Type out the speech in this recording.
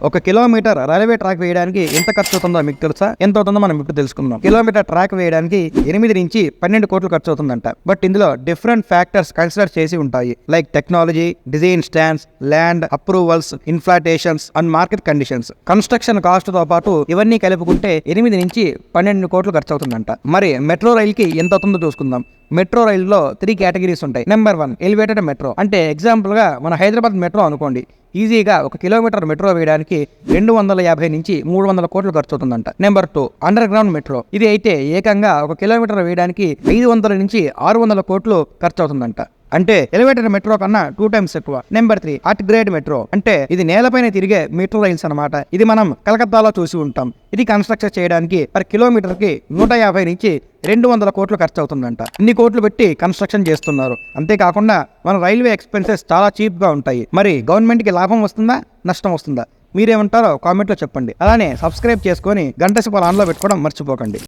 ఒక kilometre railway track వేయడానికి ఎంత ఖర్చు అవుతుందో మీకు తెలుసా? ఎంత అవుతుందో మనం ఇప్పుడు తెలుసుకుందాం. కిలోమీటర్ ట్రాక్ వేయడానికి 8 నుంచి 12 కోట్లు ఖర్చు అవుతుందంట. బట్ ఇందులో డిఫరెంట్ ఫ్యాక్టర్స్ కన్సిడర్ చేసి ఉంటాయి. Like technology, design standards, land approvals, inflations and market conditions. Construction cost తో పాటు ఇవన్నీ కలుపుకుంటే 8 నుంచి 12 కోట్లు ఖర్చు అవుతుందంట. మరి మెట్రో రైల్ కి ఎంత అవుతుందో చూసుకుందాం. మెట్రో రైల్లో 3 కేటగిరీస్ ఉంటాయి. Number 1 elevated metro. అంటే ఎగ్జాంపుల్ గా మన హైదరాబాద్ మెట్రో అనుకోండి. ఈజీగా 1 కిలోమీటర్ మెట్రో వేయడానికి 250 నుంచి 300 కోట్లు ఖర్చు అవుతుందంట. Number 2 under ground metro. ఇది అయితే ఏకంగా 1 కిలోమీటర్ వేయడానికి 500 నుంచి 600 కోట్లు ఖర్చు అవుతుందంట. అంటే ఎలివేటెడ్ మెట్రో కన్నా 2 టైమ్స్ ఎక్కువ. Number 3 earth grade metro. అంటే ఇది నేలపైన తిరిగే మెట్రో రైల్స్ అనమాట. ఇది మనం కలకత్తాలో చూసి ఉంటాం. ఇది కన్స్ట్రక్షన్ చేయడానికి పర్ కిలోమీటర్ కి 150 నుంచి 200 కోట్లు ఖర్చు అవుతుందంట. ఇన్ని కోట్లు పెట్టి కన్స్ట్రక్షన్ చేస్తున్నారు. అంతేకాకుండా మన రైల్వే ఎక్స్పెన్సెస్ చాలా చీప్ గా ఉంటాయి. మరి గవర్నమెంట్ కి లాభం వస్తుందా, నష్టం వస్తుందా? మీరేమంటారో కామెంట్లో చెప్పండి. అలానే సబ్స్క్రైబ్ చేసుకొని గంట సింబల్ ఆన్లో పెట్టుకోవడం మర్చిపోకండి.